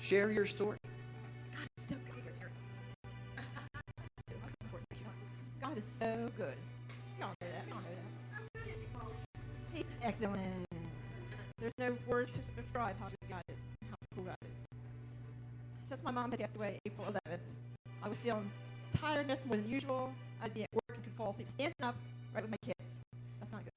Share your story. God is so good. God is so good. Y'all know that. Y'all know that. He's excellent. There's no words to describe how good God is, how cool God is. Since my mom had passed away April 11th, I was feeling tiredness more than usual. I'd be at work and could fall asleep standing up right with my kids. That's not good.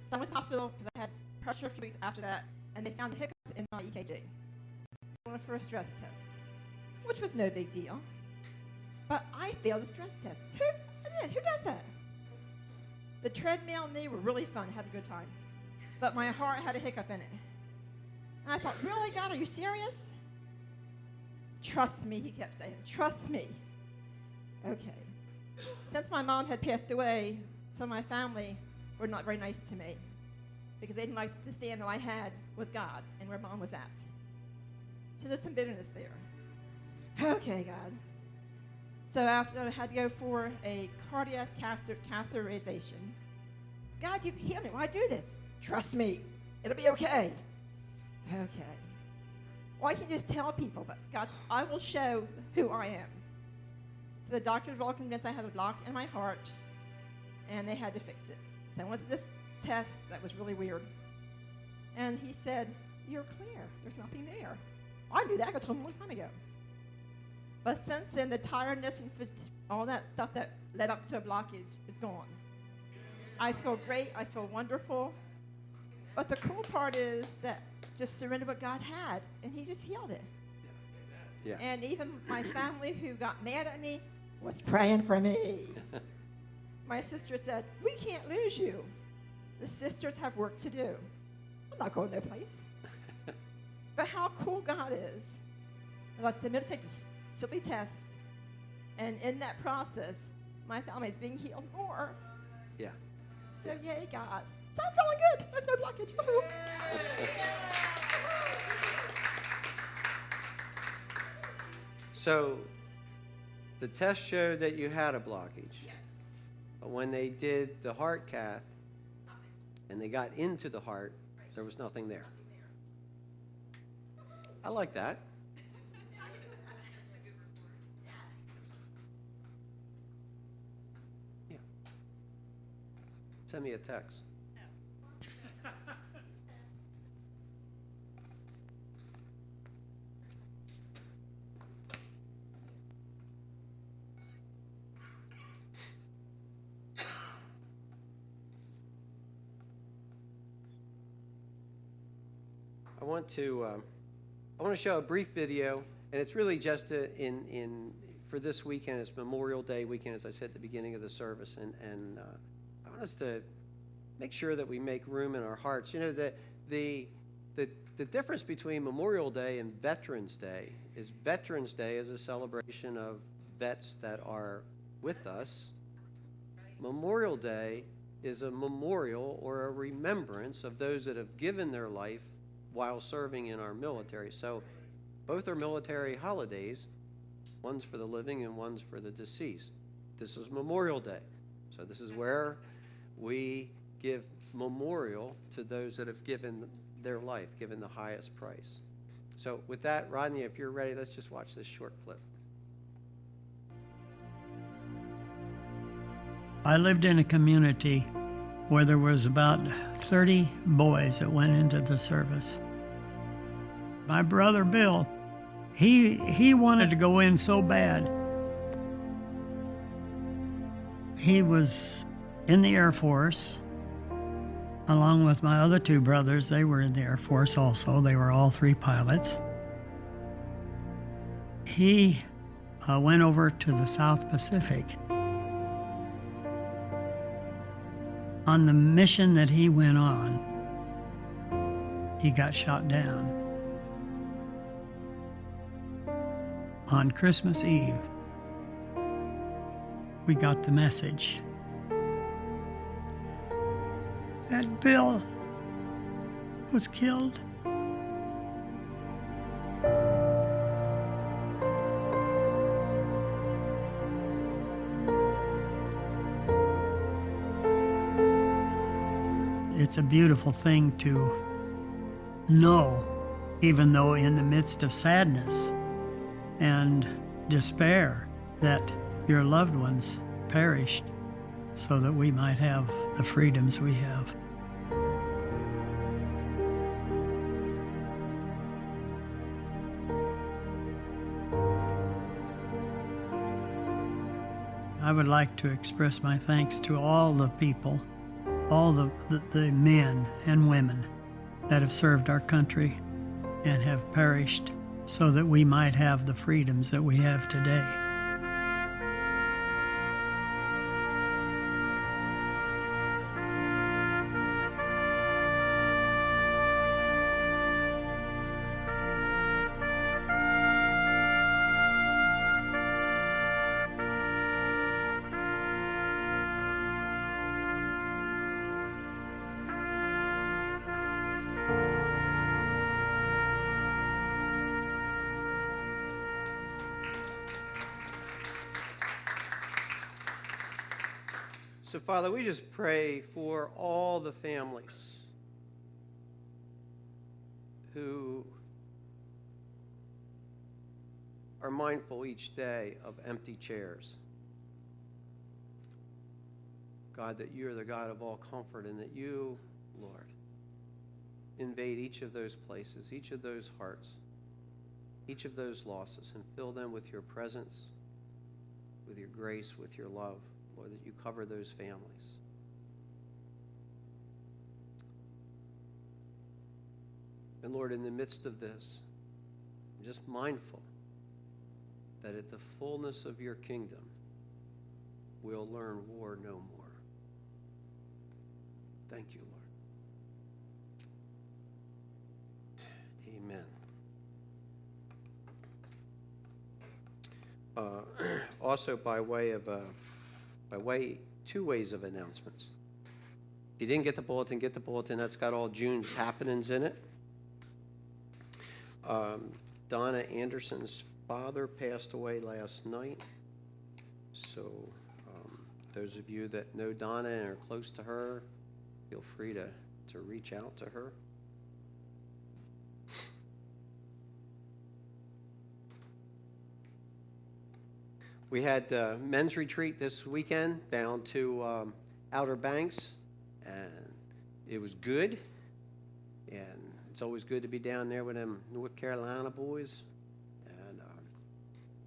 So I went to the hospital because I had pressure a few weeks after that, and they found a hiccup in my EKG. So I went for a stress test, which was no big deal. But I failed the stress test. Who does that? The treadmill and me were really fun. I had a good time. But my heart had a hiccup in it. And I thought, really, God, are you serious? Trust me, he kept saying. Trust me. Okay. Since my mom had passed away, some of my family were not very nice to me because they didn't like the stand that I had with God and where Mom was at. So there's some bitterness there. Okay, God. So after I had to go for a cardiac catheterization, God, you've healed me. Why do this? Trust me. It'll be okay. Okay. Why can't you just tell people? But God, I will show who I am. So the doctors were all convinced I had a block in my heart, and they had to fix it. So I went to this test that was really weird. And he said, you're clear. There's nothing there. I knew that. I told him a long time ago. But since then, the tiredness and all that stuff that led up to a blockage is gone. I feel great. I feel wonderful. But the cool part is that just surrender what God had, and he just healed it. Yeah. And even my family who got mad at me was praying for me. My sister said, we can't lose you. The sisters have work to do. I'm not going no place. But how cool God is. And I submitted to take this silly test, and in that process, my family is being healed more. Yeah. So yay, God. So I'm feeling good. There's no blockage. Woo-hoo. So the test showed that you had a blockage. Yes. But when they did the heart cath and they got into the heart, there was nothing there. I like that. Yeah. Send me a text. I want to show a brief video, and it's really just for this weekend. It's Memorial Day weekend, as I said at the beginning of the service, and I want us to make sure that we make room in our hearts. You know, the difference between Memorial Day and Veterans Day is Veterans Day is a celebration of vets that are with us. Memorial Day is a memorial or a remembrance of those that have given their life while serving in our military. So both are military holidays. One's for the living and one's for the deceased. This is Memorial Day. So this is where we give memorial to those that have given their life, given the highest price. So with that, Rodney, if you're ready, let's just watch this short clip. I lived in a community where there was about 30 boys that went into the service. My brother Bill, he wanted to go in so bad. He was in the Air Force, along with my other two brothers. They were in the Air Force also. They were all three pilots. He went over to the South Pacific. On the mission that he went on, he got shot down. On Christmas Eve, we got the message that Bill was killed. It's a beautiful thing to know even though in the midst of sadness and despair that your loved ones perished so that we might have the freedoms we have. I would like to express my thanks to all the people, all the men and women that have served our country and have perished so that we might have the freedoms that we have today. So, Father, we just pray for all the families who are mindful each day of empty chairs. God, that you are the God of all comfort, and that you, Lord, invade each of those places, each of those hearts, each of those losses, and fill them with your presence, with your grace, with your love. Lord, that you cover those families. And Lord, in the midst of this, I'm just mindful that at the fullness of your kingdom, we'll learn war no more. Thank you, Lord. Amen. Also, two ways of announcements. If you didn't get the bulletin, get the bulletin. That's got all June's happenings in it. Donna Anderson's father passed away last night. So those of you that know Donna and are close to her, feel free to reach out to her. We had the men's retreat this weekend down to Outer Banks, and it was good. And it's always good to be down there with them North Carolina boys. And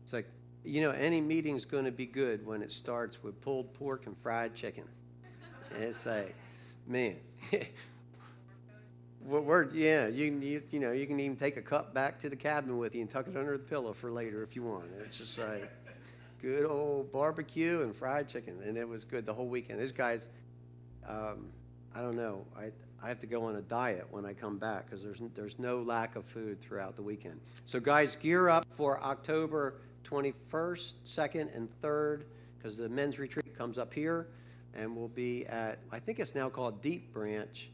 it's like, you know, any meeting's going to be good when it starts with pulled pork and fried chicken. And it's like, man, you can even take a cup back to the cabin with you and tuck it under the pillow for later if you want. It's just like good old barbecue and fried chicken, and it was good the whole weekend. These guys, I don't know, I have to go on a diet when I come back because there's no lack of food throughout the weekend. So guys, gear up for October 21st, 2nd, and 3rd, because the men's retreat comes up here, and we'll be at, I think it's now called Deep Branch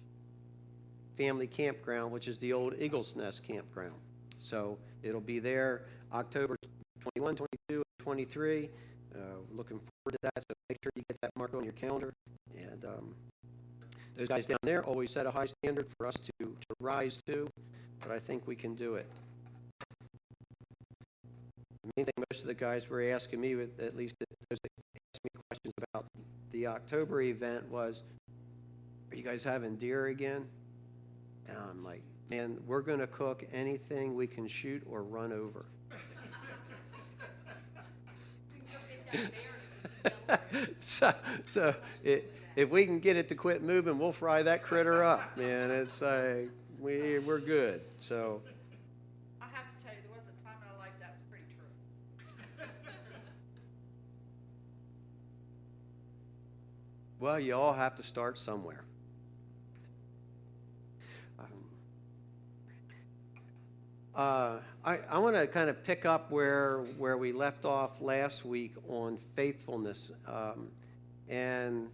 Family Campground, which is the old Eagle's Nest Campground. So it'll be there October 21, 22, and 23. Looking forward to that, so make sure you get that marked on your calendar. And those guys down there always set a high standard for us to rise to, but I think we can do it. The main thing most of the guys were asking me, at least those that asked me questions about the October event, was, are you guys having deer again? And I'm like, man, we're going to cook anything we can shoot or run over. so if we can get it to quit moving, we'll fry that critter up, man. It's like we're good. So I have to tell you, there was a time in my life that was pretty true. Well, you all have to start somewhere. I want to kind of pick up where we left off last week on faithfulness. And,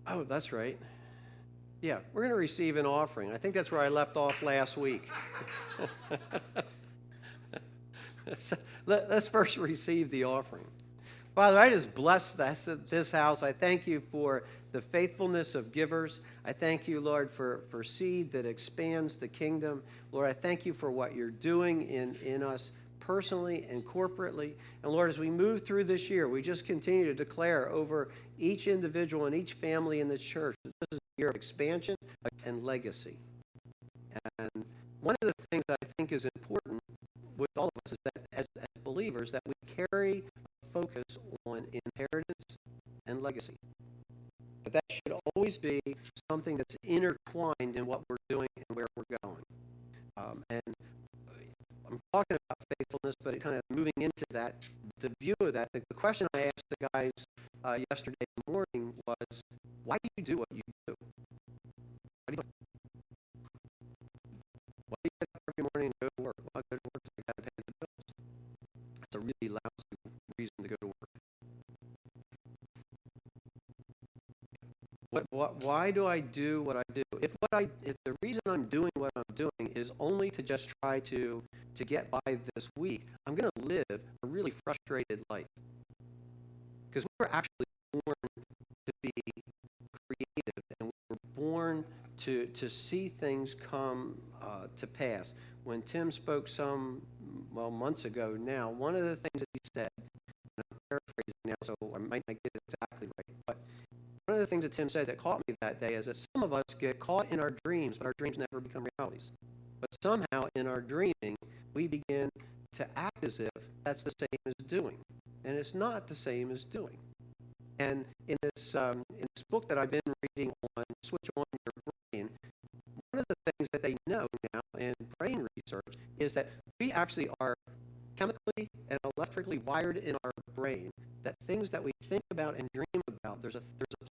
oh, that's right. Yeah, we're going to receive an offering. I think that's where I left off last week. So let's first receive the offering. Father, I just bless this house. I thank you for the faithfulness of givers. I thank you, Lord, for seed that expands the kingdom. Lord, I thank you for what you're doing in us personally and corporately. And Lord, as we move through this year, we just continue to declare over each individual and each family in the church that this is a year of expansion and legacy. And one of the things I think is important with all of us is that as believers, that we carry a focus on inheritance and legacy. That should always be something that's intertwined in what we're doing and where we're going. And I'm talking about faithfulness, but it kind of moving into that, the view of that, the question I asked the guys yesterday morning was, why do you do what you do? Why do you get up every morning and go to work? Well, I go to work because I got to pay the bills. That's a really lousy reason to go to work. Why do I do what I do? If the reason I'm doing what I'm doing is only to just try to get by this week, I'm going to live a really frustrated life. Because we were actually born to be creative, and we were born to see things come to pass. When Tim spoke months ago now, one of the things that he said, and I'm paraphrasing now, so I might not get it exactly right, but one of the things that Tim said that caught me that day is that some of us get caught in our dreams, but our dreams never become realities. But somehow in our dreaming, we begin to act as if that's the same as doing. And it's not the same as doing. And in this book that I've been reading on Switch On Your Brain, one of the things that they know now in brain research is that we actually are chemically and electrically wired in our brain, that things that we think about and dream about, there's a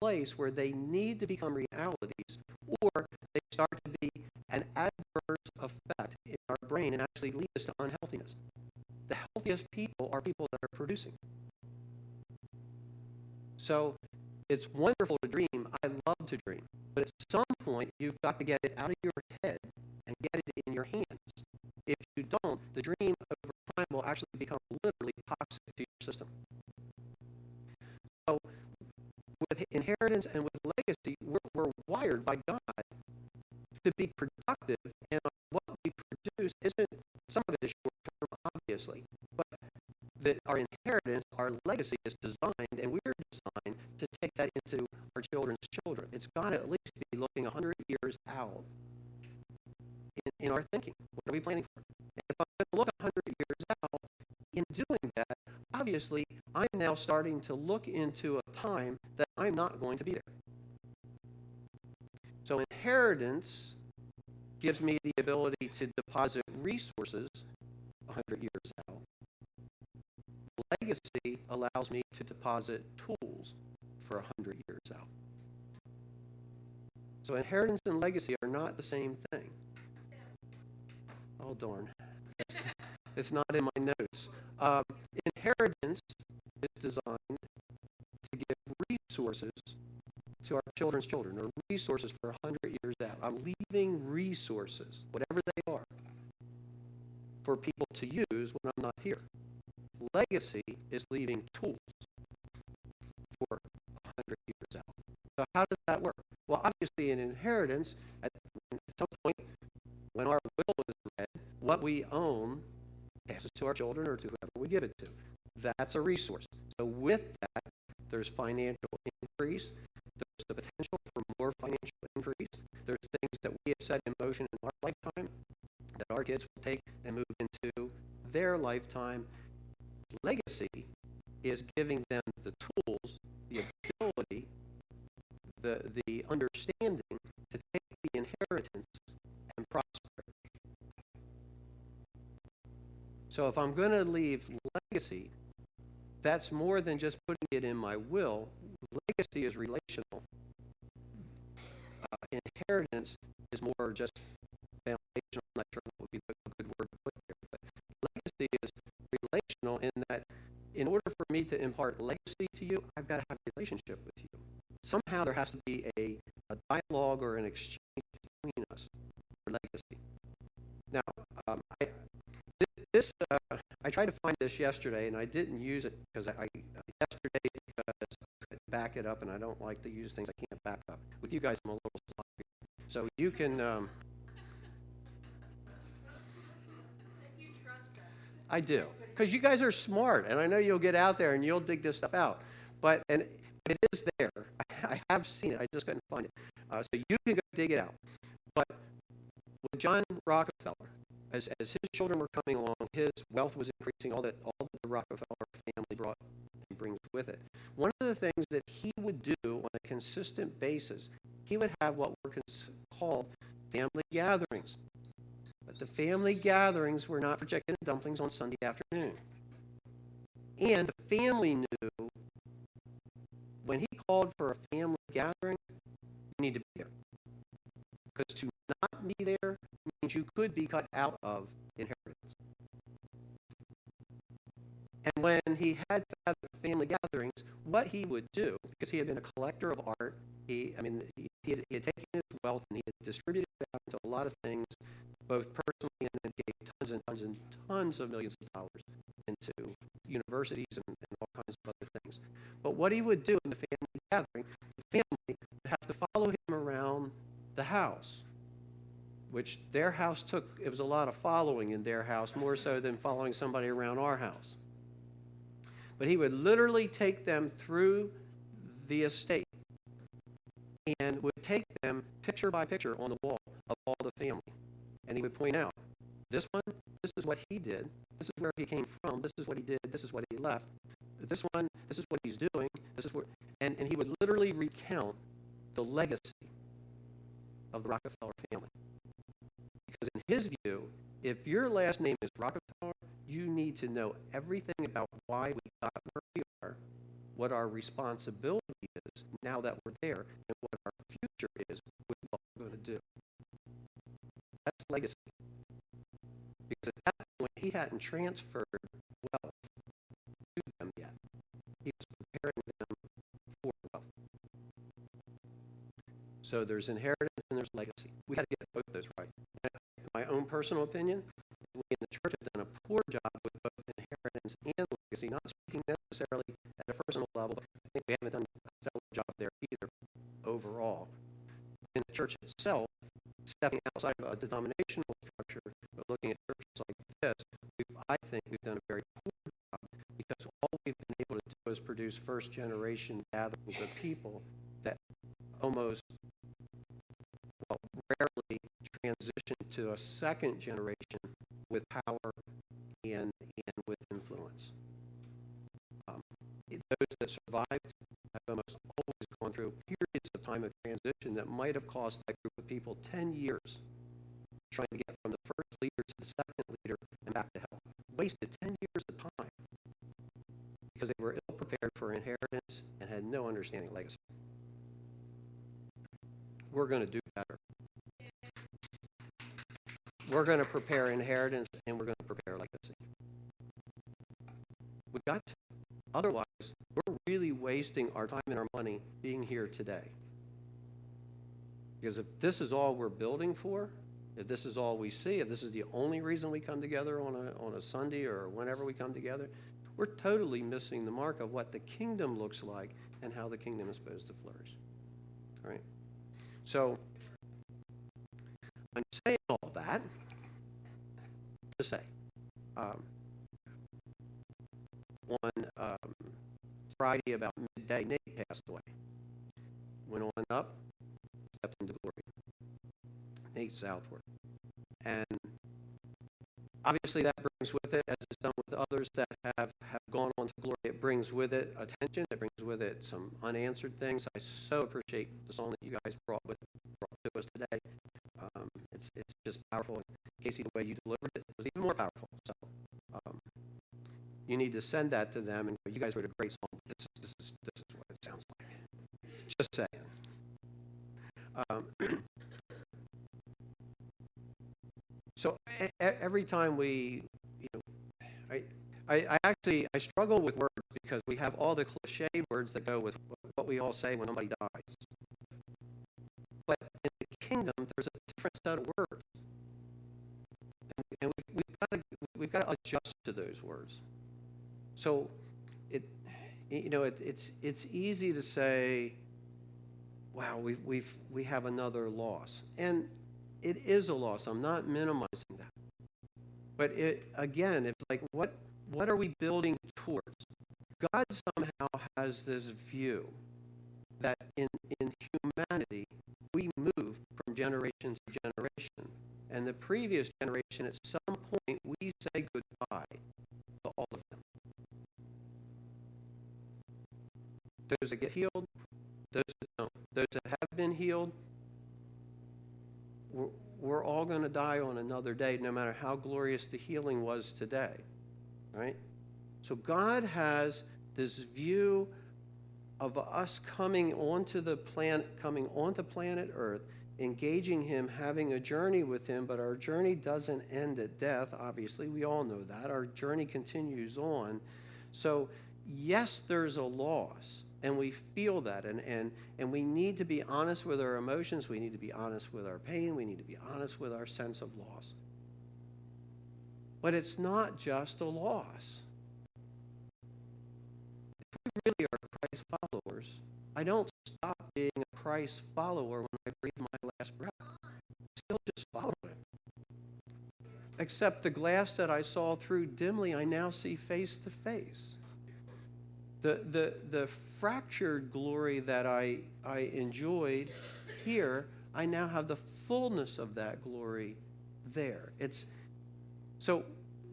place where they need to become realities, or they start to be an adverse effect in our brain and actually lead us to unhealthiness. The healthiest people are people that are producing. So it's wonderful to dream. I love to dream. But at some point, you've got to get it out of your head and get it in your hands. If you don't, the dream over time will actually become literally toxic to your system. So with inheritance and with legacy, we're wired by God to be productive, and what we produce isn't, some of it is short-term, obviously, but that our inheritance, our legacy is designed, and we're designed to take that into our children's children. It's got to at least be looking 100 years out in our thinking. What are we planning for? And if I'm going to look 100 years out, in doing that, obviously, I'm now starting to look into a time that I'm not going to be there. So inheritance gives me the ability to deposit resources 100 years out. Legacy allows me to deposit tools for 100 years out. So inheritance and legacy are not the same thing. Oh, darn. It's not in my notes. Inheritance is designed to give resources to our children's children, or resources for 100 years out. I'm leaving resources, whatever they are, for people to use when I'm not here. Legacy is leaving tools for 100 years out. So how does that work? Well, obviously in inheritance, at some point when our will is read, what we own passes to our children or to whoever we give it to. That's a resource. So with that, there's financial increase. There's the potential for more financial increase. There's things that we have set in motion in our lifetime that our kids will take and move into their lifetime. Legacy is giving them the tools, the ability, the understanding to take the inheritance and prosper. So if I'm going to leave legacy, that's more than just putting it in my will. Legacy is relational. Inheritance is more just foundational. I'm not sure what would be a good word to put here, but legacy is relational in that in order for me to impart legacy to you, I've got to have a relationship with you. Somehow there has to be a dialogue or an exchange between us for legacy. Now, I tried to find this yesterday, and I didn't use it because yesterday because back it up, and I don't like to use things I can't back up. With you guys, I'm a little sloppy. So you can... You trust us. I do, because you guys are smart, and I know you'll get out there and you'll dig this stuff out. But it is there. I have seen it. I just couldn't find it. So you can go dig it out. But with John Rockefeller, as his children were coming along, his wealth was increasing. All that the Rockefeller family brought and brings with it. One of the things that he would do on a consistent basis, he would have what were called family gatherings. But the family gatherings were not for chicken and dumplings on Sunday afternoon. And the family knew when he called for a family gathering, you need to be there. Because to not be there means you could be cut out of inheritance. And when he had family gatherings, what he would do, because he had been a collector of art, he had taken his wealth and he had distributed it out into a lot of things, both personally and then gave tons and tons and tons of millions of dollars into universities and all kinds of other things. But what he would do in the family gathering, the family would have to follow him around the house, which their house it was a lot of following in their house, more so than following somebody around our house. But he would literally take them through the estate and would take them picture by picture on the wall of all the family. And he would point out, this one, this is what he did, this is where he came from, this is what he did, this is what he left. This one, this is what he's doing, this is where, and he would literally recount the legacy of the Rockefeller family. Because in his view, if your last name is Rockefeller, you need to know everything about why we got where we are, what our responsibility is now that we're there, and what our future is with what we're going to do. That's legacy. Because at that point, he hadn't transferred wealth to them yet. He was preparing them for wealth. So there's inheritance and there's legacy. We had to get both of those right. In my own personal opinion, we in the church have done a poor job with both inheritance and legacy, not speaking necessarily at a personal level, but I think we haven't done a stellar job there either overall. In the church itself, stepping outside of a denominational structure, but looking at churches like this, I think we've done a very poor job because all we've been able to do is produce first-generation gatherings of people that almost rarely transition to a second generation with power and with influence. Those that survived have almost always gone through periods of time of transition that might have cost that group of people 10 years trying to get from the first leader to the second leader and back to health. Wasted 10 years of time because they were ill prepared for inheritance and had no understanding of legacy. We're going to do better. We're going to prepare inheritance and we're going to prepare legacy. We got to. Otherwise, we're really wasting our time and our money being here today. Because if this is all we're building for, if this is all we see, if this is the only reason we come together on a Sunday or whenever we come together, we're totally missing the mark of what the kingdom looks like and how the kingdom is supposed to flourish. All right? So, I'm saying all that to say, on Friday about midday, Nate passed away. Went on up, stepped into glory. Nate Southworth. And obviously that brings with it, as it's done with others that have gone on to glory, it brings with it attention, it brings with it some unanswered things. I so appreciate the song that you guys brought to us today. It's just powerful. And Casey, the way you delivered it was even more powerful. So you need to send that to them and go, you guys wrote a great song. This is what it sounds like. Just saying. So every time we, I struggle with words because we have all the cliche words that go with what we all say when somebody dies. But in the kingdom, there's a different set of words, and we've got to adjust to those words. So You know, it's easy to say, wow, we have another loss. And it is a loss. I'm not minimizing that. But again, it's like, what are we building towards? God somehow has this view that in humanity, we move from generation to generation. And the previous generation, at some point, we say goodbye to all of them. Those that get healed, those that don't. Those that have been healed, we're all going to die on another day, no matter how glorious the healing was today, right? So God has this view of us coming onto planet Earth, engaging Him, having a journey with Him, but our journey doesn't end at death. Obviously, we all know that. Our journey continues on. So, yes, there's a loss, and we feel that, and we need to be honest with our emotions. We need to be honest with our pain. We need to be honest with our sense of loss. But it's not just a loss. If we really are Christ followers, I don't stop being a Christ follower when I breathe my last breath. I'm still just following Him. Except the glass that I saw through dimly, I now see face to face. The fractured glory that I enjoyed here, I now have the fullness of that glory there. So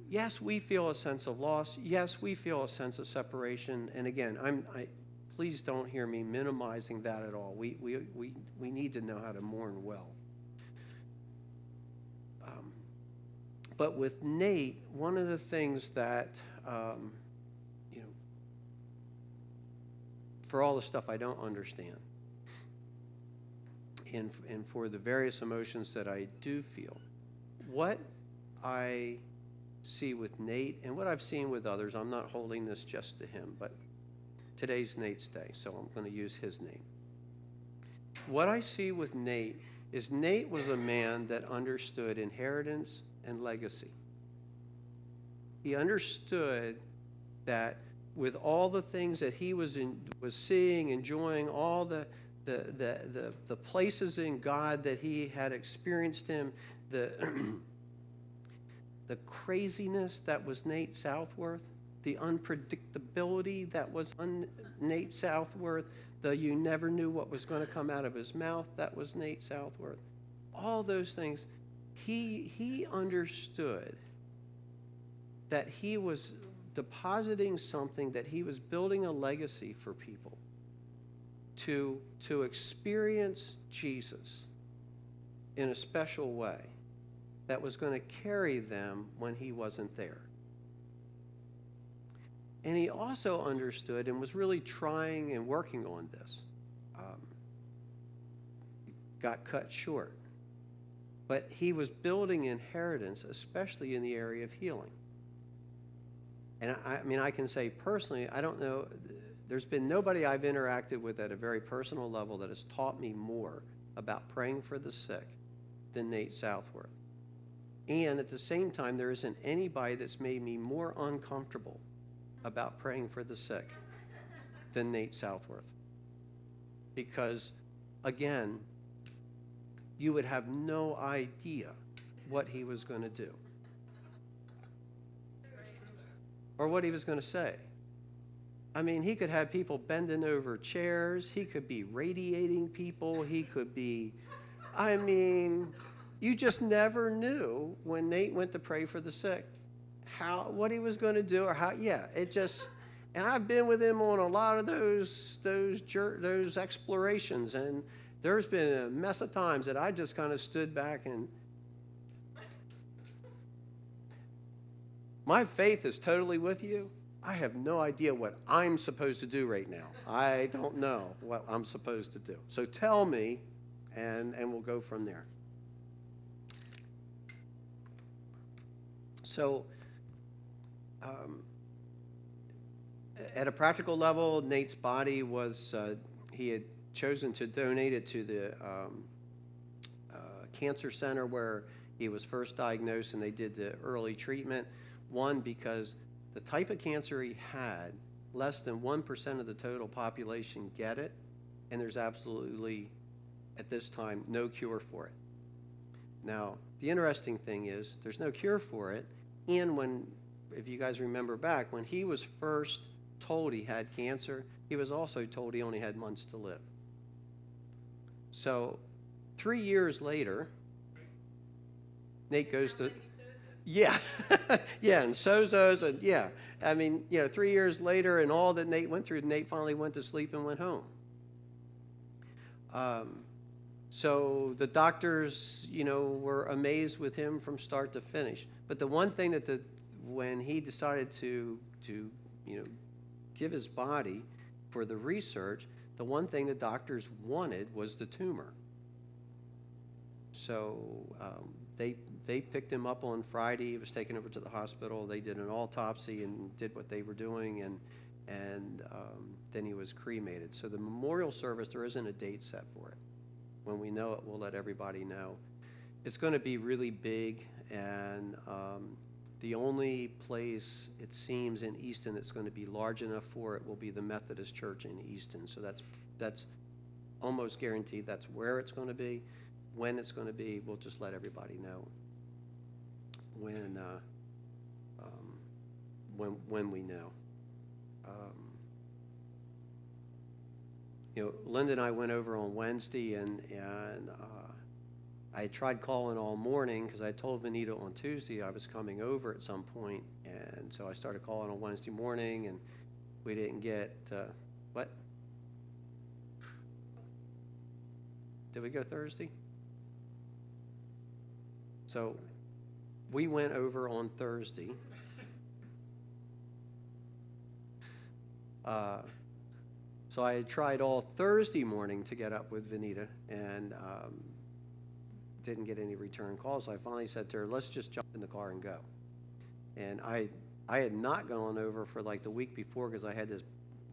yes, we feel a sense of loss. Yes, we feel a sense of separation. And again, please don't hear me minimizing that at all. We need to know how to mourn well. But with Nate, one of the things that for all the stuff I don't understand, and for the various emotions that I do feel, what I see with Nate and what I've seen with others, I'm not holding this just to him, but today's Nate's day, so I'm going to use his name. What I see with Nate is Nate was a man that understood inheritance and legacy. He understood that with all the things that he was seeing, enjoying, all the places in God that he had experienced Him, the craziness that was Nate Southworth, the unpredictability that was Nate Southworth, you never knew what was going to come out of his mouth, that was Nate Southworth. All those things, he understood that he was depositing something, that he was building a legacy for people to experience Jesus in a special way that was going to carry them when he wasn't there. And he also understood and was really trying and working on this. Got cut short. But he was building inheritance, especially in the area of healing. And I can say personally, I don't know, there's been nobody I've interacted with at a very personal level that has taught me more about praying for the sick than Nate Southworth. And at the same time, there isn't anybody that's made me more uncomfortable about praying for the sick than Nate Southworth. Because, again, you would have no idea what he was going to do. Or what he was going to say. I mean, he could have people bending over chairs. He could be radiating people. He could be, you just never knew when Nate went to pray for the sick what he was going to do or and I've been with him on a lot of those explorations, and there's been a mess of times that I just kind of stood back and my faith is totally with you. I have no idea what I'm supposed to do right now. I don't know what I'm supposed to do. So tell me, and we'll go from there. So, at a practical level, Nate's body was, he had chosen to donate it to the cancer center where he was first diagnosed, and they did the early treatment. One, because the type of cancer he had less than 1% of the total population get it, and there's absolutely, at this time, no cure for it. Now, the interesting thing is, there's no cure for it, and when, if you guys remember back, when he was first told he had cancer, he was also told he only had months to live. So, 3 years later, Nate goes to, yeah, yeah, and Sozos, and yeah. I mean, 3 years later, and all that Nate went through, Nate finally went to sleep and went home. So the doctors, were amazed with him from start to finish. But the one thing that when he decided to give his body for the research, the one thing the doctors wanted was the tumor. So they picked him up on Friday. He was taken over to the hospital. They did an autopsy and did what they were doing, and then he was cremated. So the memorial service, there isn't a date set for it. When we know it, we'll let everybody know. It's going to be really big, and the only place, it seems, in Easton that's going to be large enough for it will be the Methodist Church in Easton. So that's almost guaranteed that's where it's going to be. When it's going to be, we'll just let everybody know when we know. Linda and I went over on Wednesday, and I tried calling all morning because I told Vanita on Tuesday I was coming over at some point, and so I started calling on Wednesday morning, and we didn't get what? Did we go Thursday? So we went over on Thursday. So I had tried all Thursday morning to get up with Vanita, and didn't get any return calls. So I finally said to her, let's just jump in the car and go. And I had not gone over for like the week before because I had this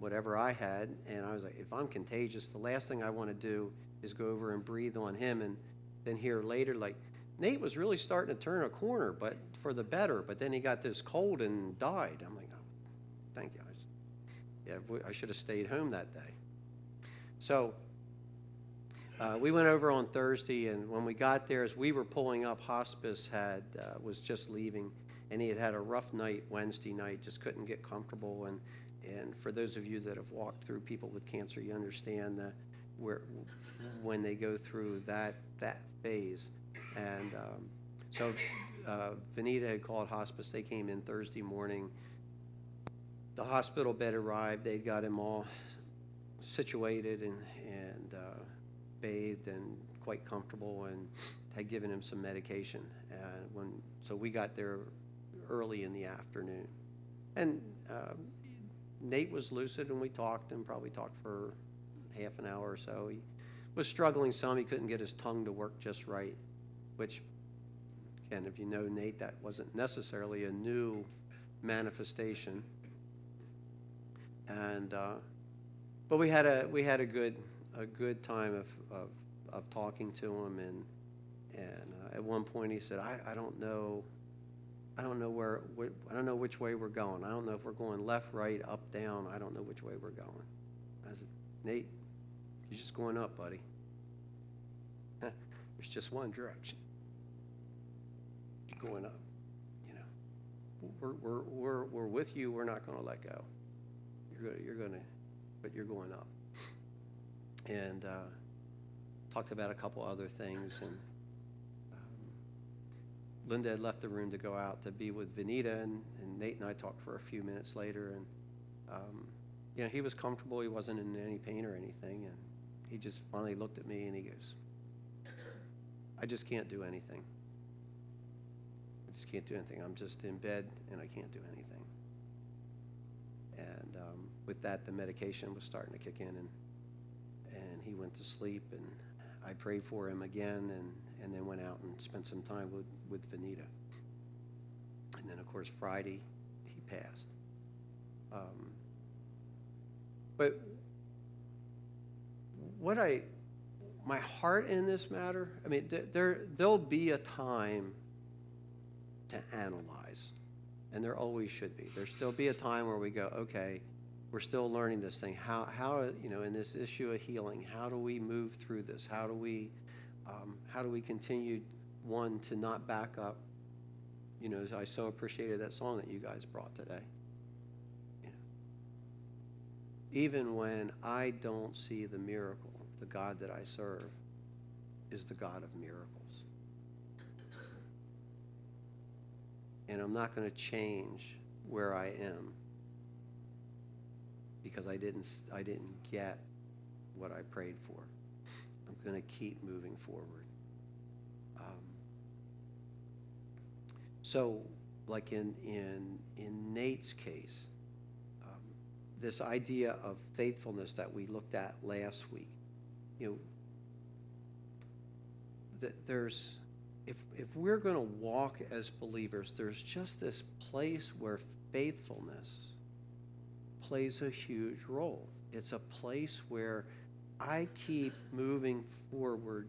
whatever I had, and I was like, if I'm contagious, the last thing I want to do is go over and breathe on him, and then hear later, like, Nate was really starting to turn a corner, but for the better, but then he got this cold and died. I'm like, oh, thank you. I should have stayed home that day. So we went over on Thursday, and when we got there, as we were pulling up, hospice was just leaving, and he had had a rough night Wednesday night, just couldn't get comfortable. And for those of you that have walked through people with cancer, you understand that when they go through that phase. And so Vanita had called hospice. They came in Thursday morning. The hospital bed arrived. They got him all situated and bathed and quite comfortable, and had given him some medication. So we got there early in the afternoon, and Nate was lucid, and we talked, and probably talked for half an hour or so. He was struggling some. He couldn't get his tongue to work just right, which, again, if you know Nate, that wasn't necessarily a new manifestation. And but we had a good time of talking to him, and at one point he said, I don't know which way we're going. I don't know if we're going left, right, up, down. I don't know which way we're going. I said, Nate, you're just going up, buddy. There's just one direction. You're going up. We're with you. We're not going to let go. But you're going up. And talked about a couple other things, and Linda had left the room to go out to be with Vanita, and Nate and I talked for a few minutes later, and he was comfortable. He wasn't in any pain or anything, and he just finally looked at me and he goes, I just can't do anything. I just can't do anything. I'm just in bed and I can't do anything. And with that, the medication was starting to kick in, and he went to sleep, and I prayed for him again, and then went out and spent some time with Vanita. And then, of course, Friday, he passed. But my heart in this matter, I mean, there'll be a time to analyze, and there always should be. There'll still be a time where we go, okay, We're still learning this thing. How in this issue of healing, how do we move through this? How do we continue, one, to not back up? I so appreciated that song that you guys brought today. Even when I don't see the miracle, the God that I serve is the God of miracles. And I'm not going to change where I am because I didn't get what I prayed for. I'm going to keep moving forward. So, like in Nate's case, this idea of faithfulness that we looked at last week, there's if we're going to walk as believers, there's just this place where faithfulness plays a huge role. It's a place where I keep moving forward,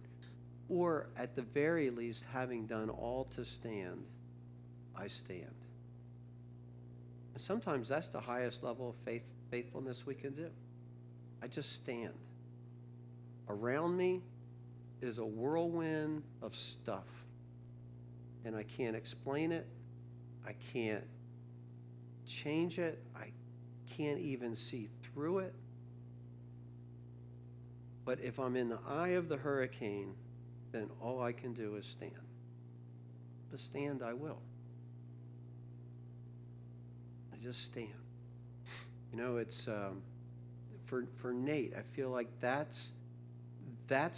or at the very least, having done all to stand, I stand. And sometimes that's the highest level of faithfulness we can do. I just stand. Around me is a whirlwind of stuff. And I can't explain it. I can't change it. I can't even see through it. But if I'm in the eye of the hurricane, then all I can do is stand. But stand I will. I just stand. It's for Nate, I feel like that's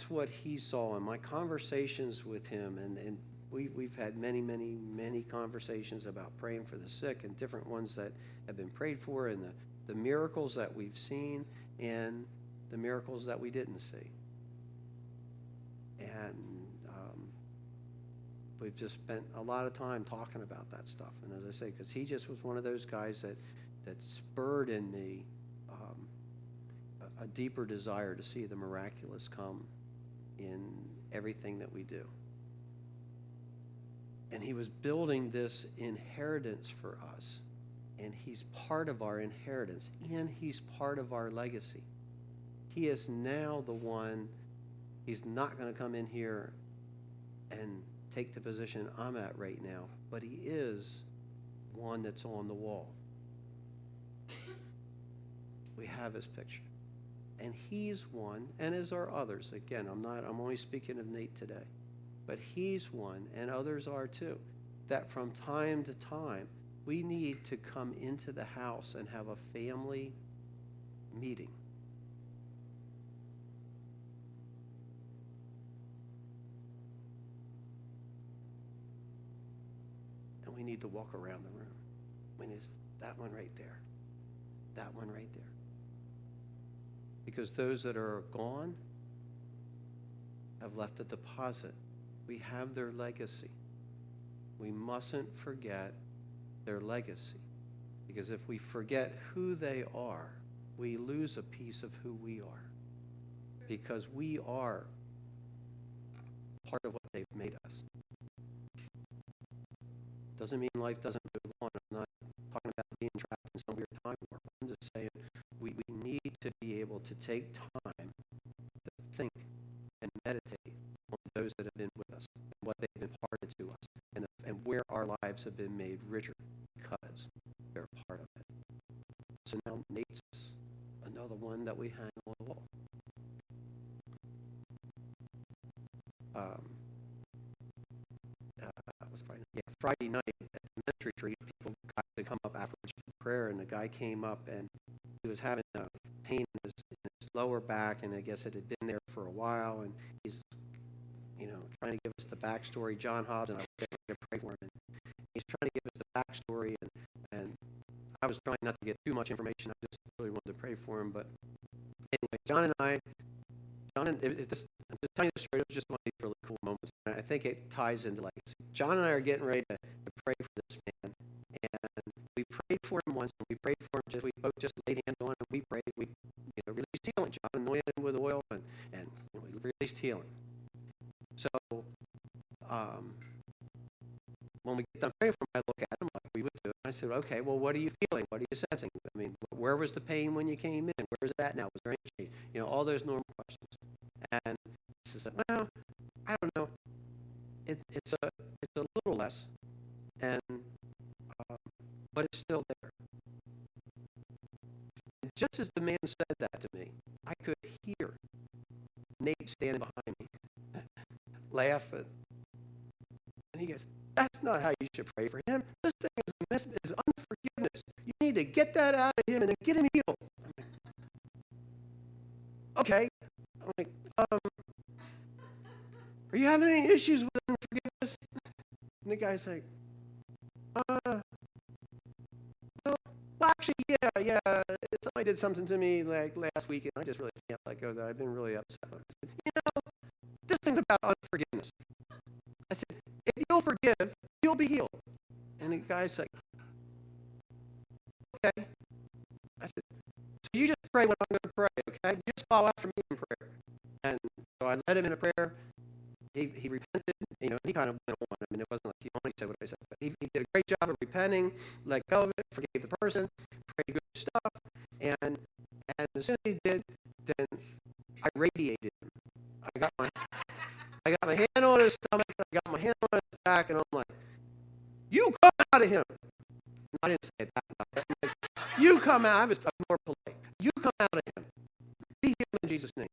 what he saw in my conversations with him, and we've had many conversations about praying for the sick and different ones that have been prayed for, and the miracles that we've seen and the miracles that we didn't see. And we've just spent a lot of time talking about that stuff. And as I say, because he just was one of those guys that spurred in me a deeper desire to see the miraculous come in everything that we do. And he was building this inheritance for us. And he's part of our inheritance. And he's part of our legacy. He is now the one. He's not going to come in here and take the position I'm at right now. But he is one that's on the wall. We have his picture. And he's one, and as are others. Again, I'm only speaking of Nate today. But he's one, and others are too, that from time to time, we need to come into the house and have a family meeting. And we need to walk around the room. I mean, it's that one right there. That one right there. Because those that are gone have left a deposit. We have their legacy. We mustn't forget their legacy. Because if we forget who they are, we lose a piece of who we are. Because we are part of what they've made us. Doesn't mean life doesn't move on. I'm not talking about being trapped in some weird time warp. I'm just saying we need to be able to take time to think and meditate on those that have been with us and what they've imparted to us and where our lives have been made richer because they're a part of it. So now Nate's another one that we hang on the wall. Friday night at the men's retreat, people got to come up afterwards for prayer, and the guy came up and he was having a pain in his lower back, and I guess it had been there for a while, and he's trying to give us the backstory. John Hobbs and I were going to pray for him, and he's trying to give us the backstory, and I was trying not to get too much information. I just really wanted to pray for him, but anyway, I'm just telling you the story. It was just one of these really cool moments. I think it ties into legacy. John and I are getting ready to pray for this man, and we prayed for him once, and we prayed for him. We both just laid hands on him. We prayed. We released healing. John anointed him with oil, and we released healing. So when we get done praying for him, I look at him like we would do, and I I said, okay, well, what are you feeling? What are you sensing? I mean, where was the pain when you came in? Where's that now? Was there any change? You know, all those normal questions. And he said, well, I don't know. It's a little less, and but it's still there. And just as the man said that to me, I could hear Nate standing behind me, laughing. And he goes, that's not how you should pray for him. This thing is unforgiveness. You need to get that out of him and then get him healed. I'm like, okay. I'm like, are you having any issues with unforgiveness? And the guy's like, well, actually, yeah. Somebody did something to me like last week, and I just really can't let go of that. I've been really upset. I said, this thing's about unforgiveness. I said, if you'll forgive, you'll be healed. And the guy's like, okay. I said, so you just pray what I'm going to pray, okay? You just follow after me in prayer. And so I led him in a prayer. He repented, he kind of went on. I mean, it wasn't like he only said what I said, but he did a great job of repenting, let go of it, forgave the person, prayed good stuff, and as soon as he did, then I radiated him. I got my hand on his stomach, I got my hand on his back, and I'm like, you come out of him. No, I didn't say it that loud, but I'm like, you come out. I was more polite. You come out of him. Be healed in Jesus' name.